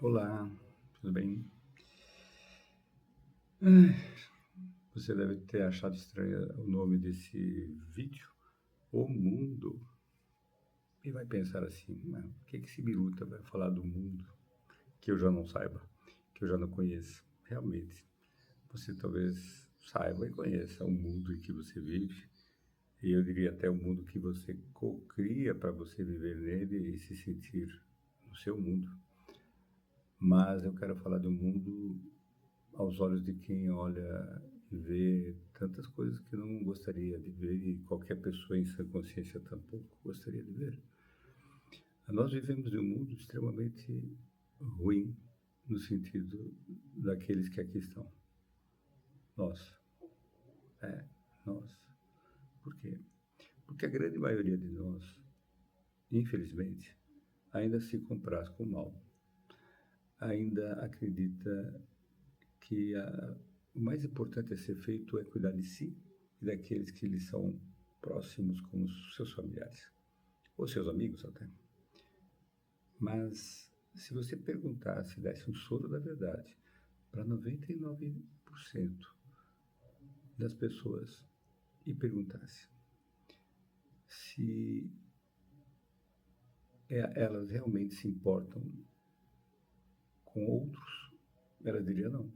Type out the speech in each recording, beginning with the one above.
Olá, tudo bem? Ai, Você deve ter achado estranho o nome desse vídeo, O Mundo, e vai pensar assim, o que esse biruta vai falar do mundo que eu já não saiba, que eu já não conheça? Realmente, você talvez saiba e conheça o mundo em que você vive, e eu diria até o mundo que você cria para você viver nele e se sentir no seu mundo. Mas eu quero falar do mundo aos olhos de quem olha e vê tantas coisas que não gostaria de ver e qualquer pessoa em sã consciência tampouco gostaria de ver. Nós vivemos em um mundo extremamente ruim no sentido daqueles que aqui estão. Nós, é, nós. Por quê? Porque a grande maioria de nós, infelizmente, ainda se compraz com o mal. Ainda acredita que o mais importante a ser feito é cuidar de si e daqueles que lhe são próximos, como os seus familiares, ou seus amigos até. Mas se você perguntasse, desse um soro da verdade para 99% das pessoas e perguntasse se elas realmente se importam com outros, elas diriam não.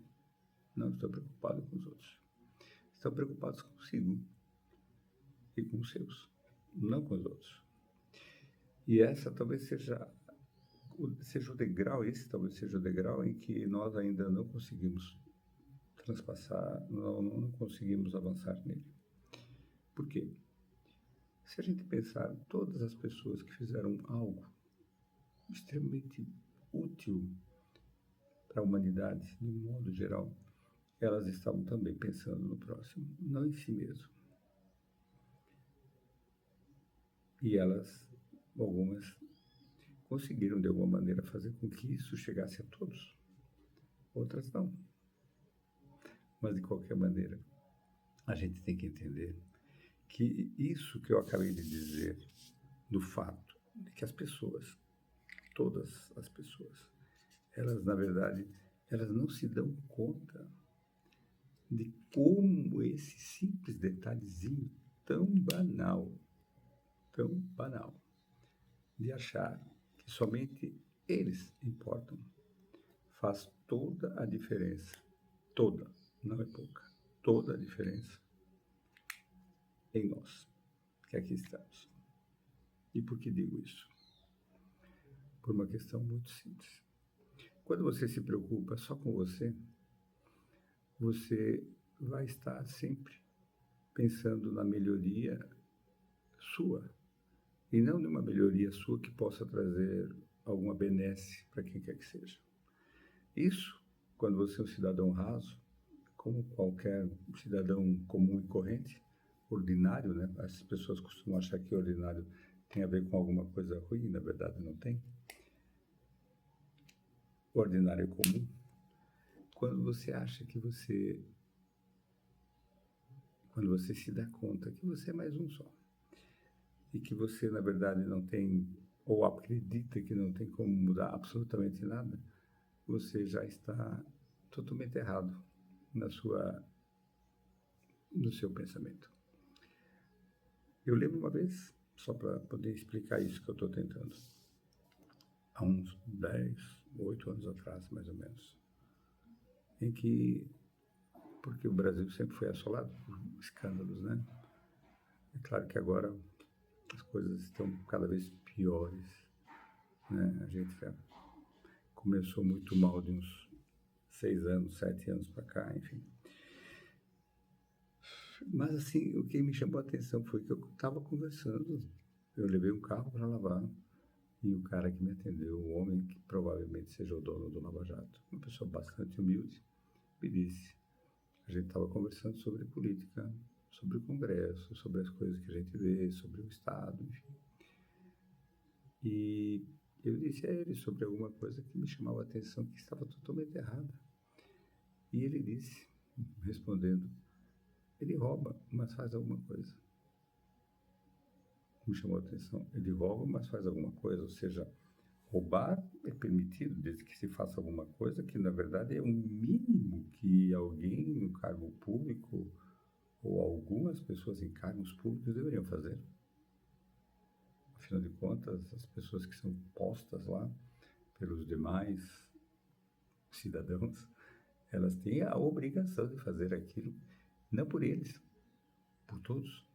Não estou preocupado com os outros. Estão preocupados consigo e com os seus, não com os outros. E essa talvez seja o degrau, esse talvez seja o degrau em que nós ainda não conseguimos transpassar, não conseguimos avançar nele. Por quê? Se a gente pensar todas as pessoas que fizeram algo extremamente útil para a humanidade, de um modo geral, elas estavam também pensando no próximo, não em si mesmo. E elas, algumas, conseguiram de alguma maneira fazer com que isso chegasse a todos, outras não. Mas de qualquer maneira, a gente tem que entender que isso que eu acabei de dizer, do fato de que as pessoas, todas as pessoas, elas na verdade, elas não se dão conta de como esse simples detalhezinho tão banal, de achar que somente eles importam, faz toda a diferença, toda, não é pouca, toda a diferença em nós, que aqui estamos. E por que digo isso? Por uma questão muito simples. Quando você se preocupa só com você, você vai estar sempre pensando na melhoria sua e não numa melhoria sua que possa trazer alguma benesse para quem quer que seja. Isso, quando você é um cidadão raso, como qualquer cidadão comum e corrente, ordinário, né? As pessoas costumam achar que ordinário tem a ver com alguma coisa ruim, na verdade não tem. Ordinário é comum. Quando você acha que quando você se dá conta que você é mais um só, e que você, na verdade, não tem, ou acredita que não tem como mudar absolutamente nada, você já está totalmente errado na no seu pensamento. Eu lembro uma vez, só para poder explicar isso que eu estou tentando, há uns 10, 8 anos atrás, mais ou menos, em que, porque o Brasil sempre foi assolado por escândalos, né? É claro que agora as coisas estão cada vez piores, né? A gente já começou muito mal de uns 6 anos, 7 anos para cá, enfim. Mas assim, o que me chamou a atenção foi que eu estava conversando, eu levei um carro para lavar e o cara que me atendeu, o homem que provavelmente seja o dono do Lava Jato, uma pessoa bastante humilde, me disse, a gente estava conversando sobre política, sobre o Congresso, sobre as coisas que a gente vê, sobre o Estado, enfim. E eu disse a ele sobre alguma coisa que me chamava a atenção, que estava totalmente errada. E ele disse, respondendo, ele rouba, mas faz alguma coisa. Me chamou a atenção. Ele rouba, mas faz alguma coisa. Ou seja, roubar é permitido, desde que se faça alguma coisa que, na verdade, é o mínimo que alguém no cargo público ou algumas pessoas em cargos públicos deveriam fazer. Afinal de contas, as pessoas que são postas lá pelos demais cidadãos, elas têm a obrigação de fazer aquilo, não por eles, por todos,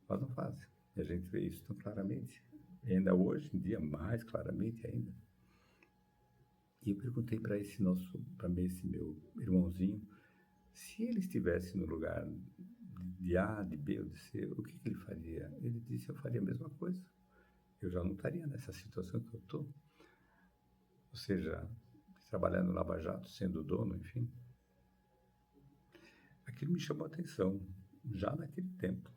mas não fazem. E a gente vê isso tão claramente, e ainda hoje em dia, mais claramente ainda. E eu perguntei para esse meu irmãozinho, se ele estivesse no lugar de A, de B ou de C, o que ele faria? Ele disse, eu faria a mesma coisa. Eu já não estaria nessa situação que eu estou. Ou seja, trabalhando no Lava Jato, sendo dono, enfim. Aquilo me chamou a atenção, já naquele tempo,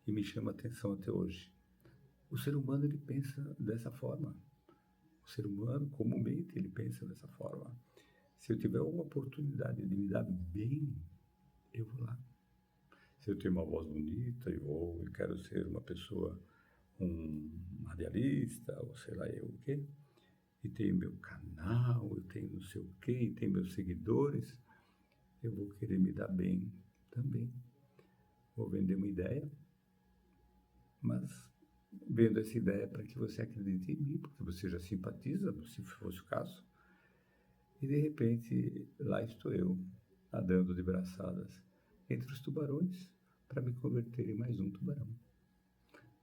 e me chama a atenção até hoje. O ser humano, ele pensa dessa forma. O ser humano, comumente, ele pensa dessa forma. Se eu tiver uma oportunidade de me dar bem, eu vou lá. Se eu tenho uma voz bonita, eu quero ser uma pessoa, um radialista, ou sei lá eu o quê, e tenho meu canal, eu tenho não sei o quê, e tenho meus seguidores, eu vou querer me dar bem também. Vou vender uma ideia, mas vendo essa ideia para que você acredite em mim, porque você já simpatiza, se fosse o caso, e de repente lá estou eu, nadando de braçadas entre os tubarões para me converter em mais um tubarão.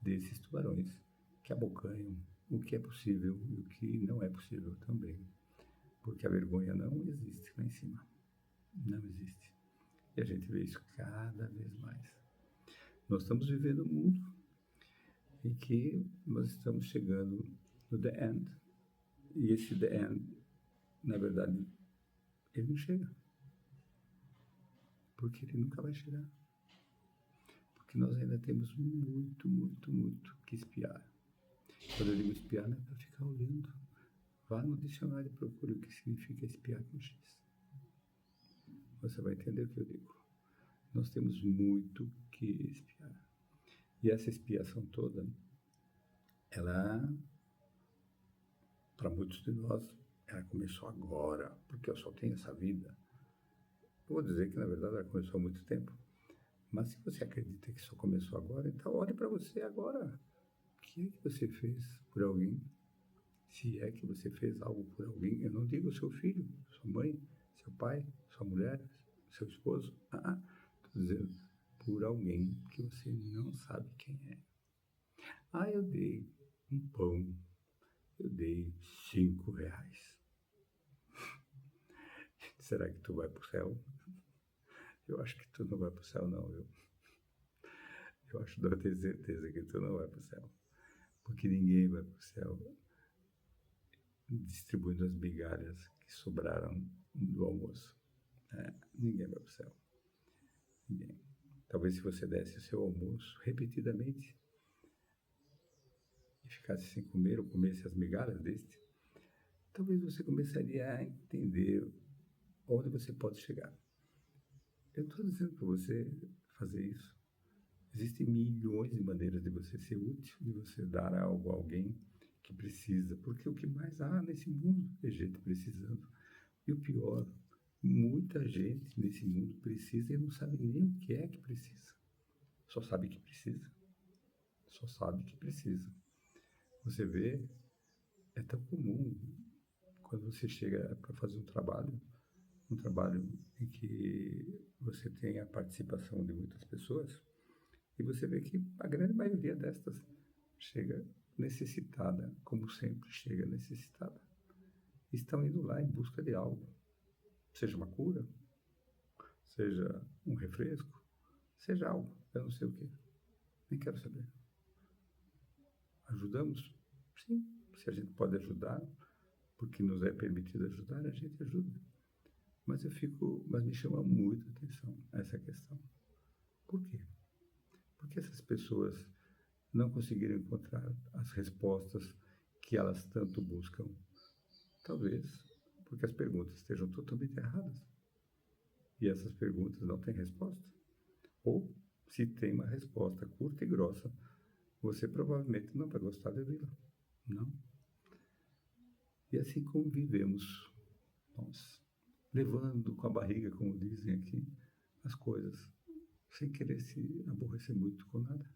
Desses tubarões que abocanham o que é possível e o que não é possível também. Porque a vergonha não existe lá em cima. Não existe. E a gente vê isso cada vez mais. Nós estamos vivendo um mundo em que nós estamos chegando no the end. E esse the end, na verdade, ele não chega. Porque ele nunca vai chegar. Porque nós ainda temos muito, muito, muito que espiar. Quando eu digo espiar, não é para ficar olhando. Vá no dicionário e procure o que significa espiar com X. Você vai entender o que eu digo. Nós temos muito que espiar. E essa expiação toda, ela, para muitos de nós, ela começou agora, porque eu só tenho essa vida. Eu vou dizer que, na verdade, ela começou há muito tempo. Mas se você acredita que só começou agora, então olhe para você agora. O que é que você fez por alguém? Se é que você fez algo por alguém, eu não digo seu filho, sua mãe, seu pai, sua mulher, seu esposo. Estou dizendo por alguém que você não sabe quem é. Eu dei um pão, eu dei 5 reais. Será que tu vai para o céu? Eu acho que tu não vai para o céu não, viu? Eu acho, não tenho certeza que tu não vai para o céu. Porque ninguém vai para o céu distribuindo as migalhas que sobraram do almoço. Ninguém vai para o céu. Ninguém. Talvez se você desse o seu almoço repetidamente e ficasse sem comer ou comesse as migalhas deste, talvez você começaria a entender onde você pode chegar. Eu estou dizendo para você fazer isso. Existem milhões de maneiras de você ser útil, de você dar algo a alguém que precisa, porque o que mais há nesse mundo é gente precisando. E o pior, muita gente nesse mundo precisa e não sabe nem o que é que precisa. Só sabe que precisa. Só sabe que precisa. Você vê, é tão comum quando você chega para fazer um trabalho em que você tem a participação de muitas pessoas, e você vê que a grande maioria destas chega necessitada, como sempre chega necessitada. Estão indo lá em busca de algo, seja uma cura, seja um refresco, seja algo, eu não sei o que, nem quero saber. Ajudamos? Sim, se a gente pode ajudar, porque nos é permitido ajudar, a gente ajuda. Mas me chama muito a atenção essa questão. Por quê? Porque essas pessoas não conseguiram encontrar as respostas que elas tanto buscam. Talvez porque as perguntas estejam totalmente erradas. E essas perguntas não têm resposta. Ou, se tem uma resposta curta e grossa, você provavelmente não vai gostar de ouvi-la. Não. E assim como vivemos nós, levando com a barriga, como dizem aqui, as coisas, sem querer se aborrecer muito com nada,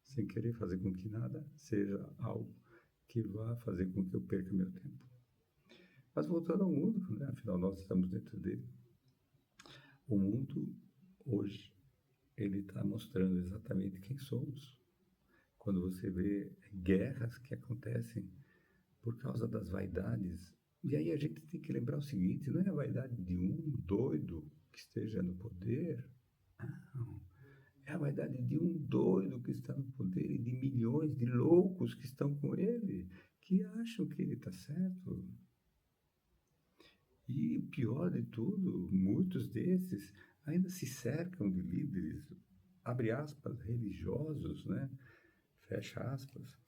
sem querer fazer com que nada seja algo que vá fazer com que eu perca meu tempo. Mas voltando ao mundo, né? Afinal nós estamos dentro dele. O mundo hoje ele está mostrando exatamente quem somos. Quando você vê guerras que acontecem por causa das vaidades, e aí a gente tem que lembrar o seguinte: não é a vaidade de um doido que esteja no poder, não. É a vaidade de um doido que está no poder e de milhões de loucos que estão com ele, que acham que ele está certo. E pior de tudo, muitos desses ainda se cercam de líderes, abre aspas, religiosos, né? Fecha aspas,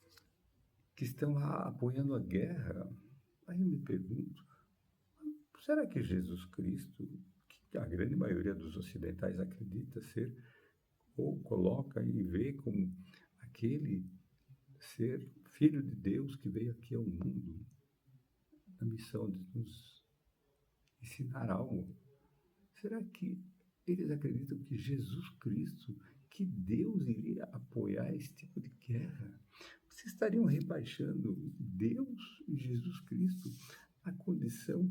que estão lá apoiando a guerra. Aí eu me pergunto, será que Jesus Cristo, que a grande maioria dos ocidentais acredita ser, ou coloca e vê como aquele ser filho de Deus que veio aqui ao mundo na missão de nos ensinar algo? Será que eles acreditam que Jesus Cristo, que Deus iria apoiar esse tipo de guerra? Vocês estariam rebaixando Deus e Jesus Cristo à condição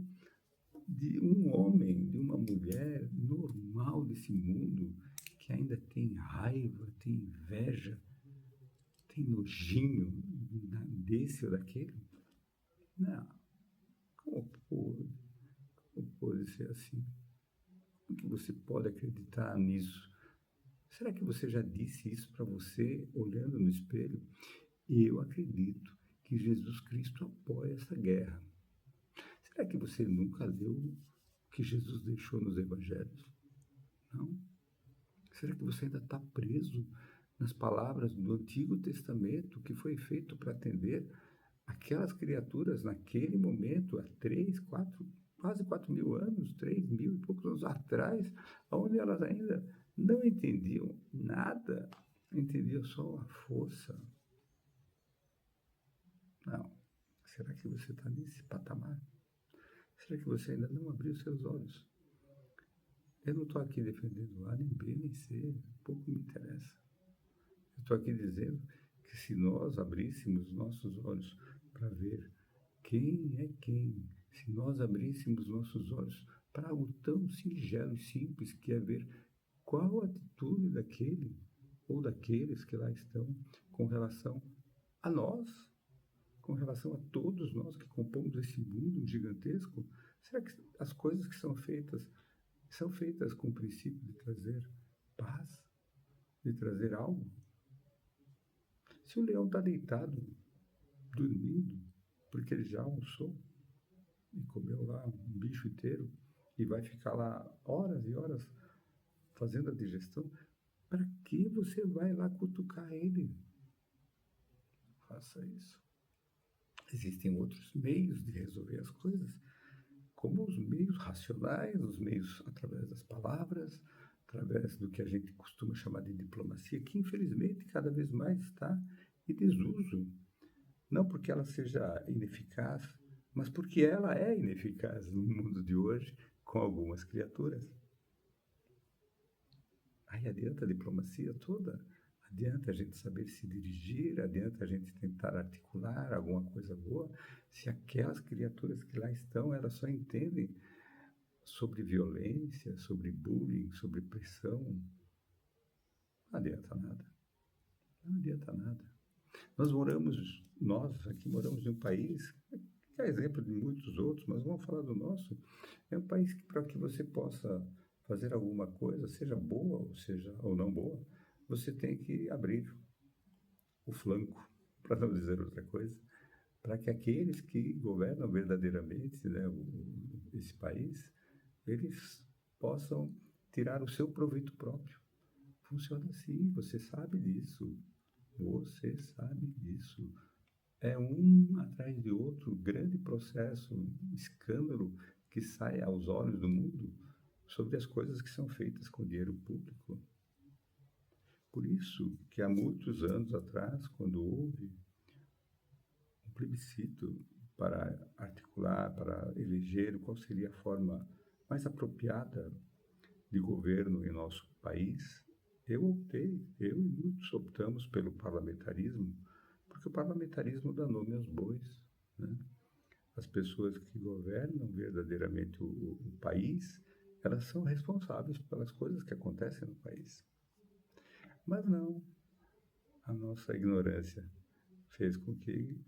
de um homem, de uma mulher normal desse mundo, que ainda tem raiva, tem inveja, tem nojinho desse ou daquele? Não. Como pode? Como pode ser assim? Como que você pode acreditar nisso? Será que você já disse isso para você olhando no espelho? E eu acredito que Jesus Cristo apoia essa guerra. Será que você nunca leu o que Jesus deixou nos evangelhos? Não? Será que você ainda está preso nas palavras do Antigo Testamento que foi feito para atender aquelas criaturas naquele momento, há 3, 4, quase 4.000 anos, 3.000 e poucos anos atrás, onde elas ainda não entendiam nada, entendiam só a força? Não. Será que você está nesse patamar? Será que você ainda não abriu seus olhos? Eu não estou aqui defendendo A, nem B, nem C, pouco me interessa. Eu estou aqui dizendo que se nós abríssemos nossos olhos para ver quem é quem, se nós abríssemos nossos olhos para algo tão singelo e simples que é ver qual a atitude daquele ou daqueles que lá estão com relação a nós, com relação a todos nós que compomos esse mundo gigantesco, será que as coisas que são feitas com o princípio de trazer paz, de trazer algo? Se o leão está deitado, dormindo, porque ele já almoçou e comeu lá um bicho inteiro e vai ficar lá horas e horas fazendo a digestão, para que você vai lá cutucar ele? Faça isso. Existem outros meios de resolver as coisas, como os meios racionais, os meios através das palavras, através do que a gente costuma chamar de diplomacia, que infelizmente cada vez mais está em desuso. Não porque ela seja ineficaz, mas porque ela é ineficaz no mundo de hoje com algumas criaturas. Aí adianta a diplomacia toda? Adianta a gente saber se dirigir? Adianta a gente tentar articular alguma coisa boa? Se aquelas criaturas que lá estão, elas só entendem sobre violência, sobre bullying, sobre pressão, não adianta nada. Não adianta nada. Nós aqui moramos em um país, que é exemplo de muitos outros, mas vamos falar do nosso. É um país que para que você possa fazer alguma coisa, seja boa ou seja ou não boa, você tem que abrir o flanco, para não dizer outra coisa, para que aqueles que governam verdadeiramente, né, esse país, eles possam tirar o seu proveito próprio. Funciona assim, você sabe disso. Você sabe disso. É um atrás de outro, grande processo, um escândalo que sai aos olhos do mundo sobre as coisas que são feitas com dinheiro público. Por isso que há muitos anos atrás, quando houve um plebiscito para articular, para eleger qual seria a forma mais apropriada de governo em nosso país, eu e muitos optamos pelo parlamentarismo, porque o parlamentarismo dá nome aos bois, né? As pessoas que governam verdadeiramente o país, elas são responsáveis pelas coisas que acontecem no país. Mas não, a nossa ignorância fez com que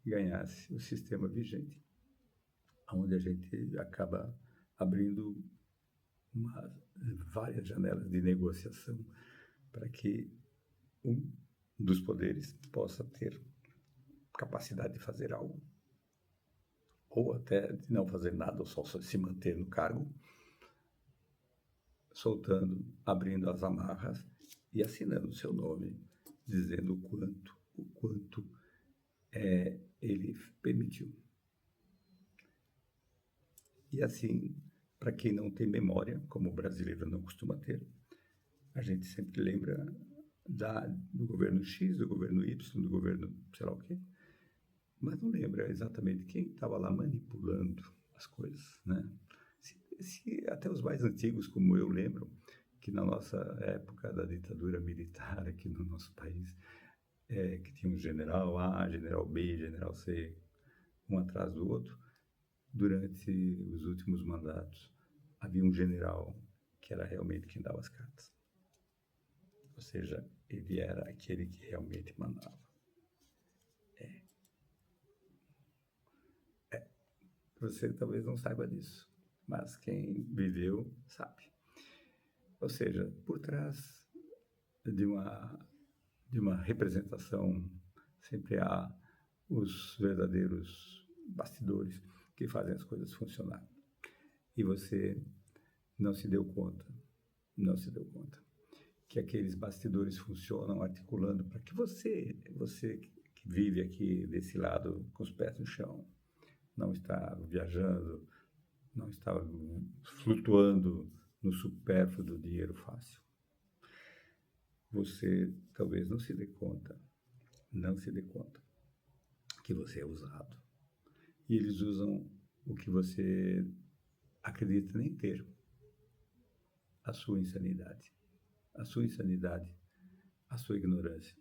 ganhasse o sistema vigente, onde a gente acaba abrindo uma, várias janelas de negociação para que um dos poderes possa ter capacidade de fazer algo, ou até de não fazer nada, ou só se manter no cargo, soltando, abrindo as amarras e assinando o seu nome, dizendo o quanto ele permitiu. E assim, para quem não tem memória, como o brasileiro não costuma ter, a gente sempre lembra do governo X, do governo Y, do governo sei lá o quê, mas não lembra exatamente quem estava lá manipulando as coisas, né? Se até os mais antigos, como eu, lembram que na nossa época da ditadura militar aqui no nosso país, que tinha um general A, general B, general C, um atrás do outro, durante os últimos mandatos havia um general que era realmente quem dava as cartas. Ou seja, ele era aquele que realmente mandava. Você talvez não saiba disso, mas quem viveu sabe. Ou seja, por trás de uma representação sempre há os verdadeiros bastidores que fazem as coisas funcionar. E você não se deu conta que aqueles bastidores funcionam articulando para que você que vive aqui desse lado com os pés no chão, não está viajando, não está flutuando no supérfluo do dinheiro fácil. Você talvez não se dê conta que você é usado. E eles usam o que você acredita nem ter, a sua insanidade, a sua ignorância,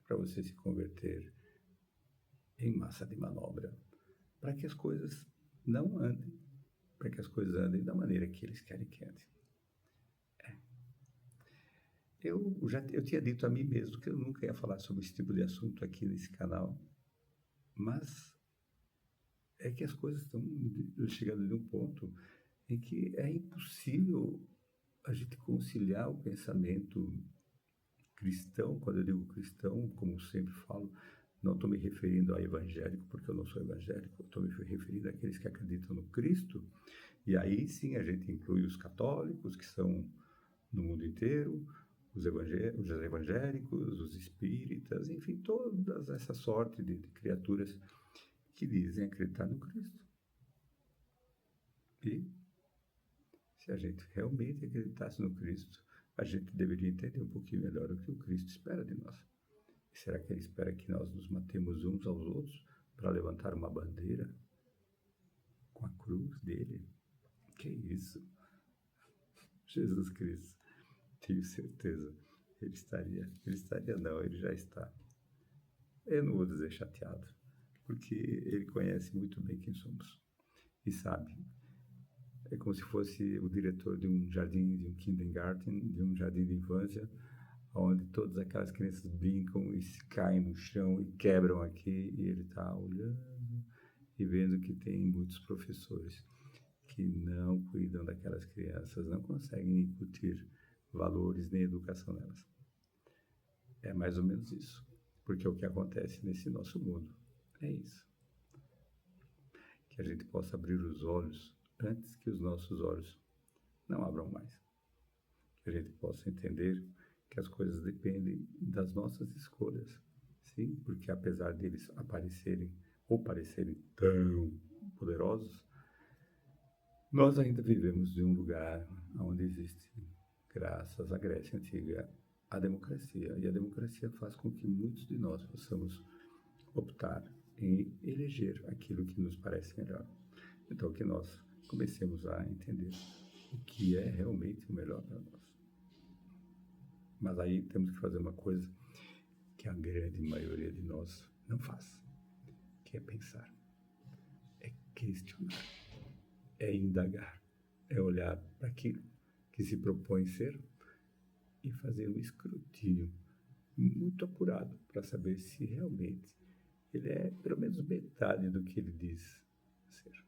para você se converter em massa de manobra, para que as coisas não andem, para que as coisas andem da maneira que eles querem que andem. Eu tinha dito a mim mesmo que eu nunca ia falar sobre esse tipo de assunto aqui nesse canal, mas é que as coisas estão chegando de um ponto em que é impossível a gente conciliar o pensamento cristão. Quando eu digo cristão, como sempre falo, não estou me referindo a evangélico, porque eu não sou evangélico, estou me referindo àqueles que acreditam no Cristo, e aí sim a gente inclui os católicos, que são no mundo inteiro, os evangélicos, os espíritas, enfim, toda essa sorte de criaturas que dizem acreditar no Cristo. E se a gente realmente acreditasse no Cristo, a gente deveria entender um pouquinho melhor o que o Cristo espera de nós. E será que ele espera que nós nos matemos uns aos outros para levantar uma bandeira com a cruz dele? Que isso? Jesus Cristo, tenho certeza, ele já está. Eu não vou dizer chateado, porque ele conhece muito bem quem somos e sabe. É como se fosse o diretor de um jardim, de um kindergarten, de um jardim de infância, onde todas aquelas crianças brincam e se caem no chão e quebram aqui, e ele está olhando e vendo que tem muitos professores que não cuidam daquelas crianças, não conseguem incutir valores nem educação nelas. É mais ou menos isso, porque é o que acontece nesse nosso mundo. É isso. Que a gente possa abrir os olhos antes que os nossos olhos não abram mais. Que a gente possa entender que as coisas dependem das nossas escolhas. Sim, porque apesar deles aparecerem ou parecerem tão poderosos, nós ainda vivemos em um lugar onde existe, graças à Grécia Antiga, a democracia. E a democracia faz com que muitos de nós possamos optar em eleger aquilo que nos parece melhor. Então, que nós comecemos a entender o que é realmente o melhor para nós. Mas aí temos que fazer uma coisa que a grande maioria de nós não faz, que é pensar, é questionar, é indagar, é olhar para aquilo que se propõe ser e fazer um escrutínio muito apurado para saber se realmente ele é pelo menos metade do que ele diz ser.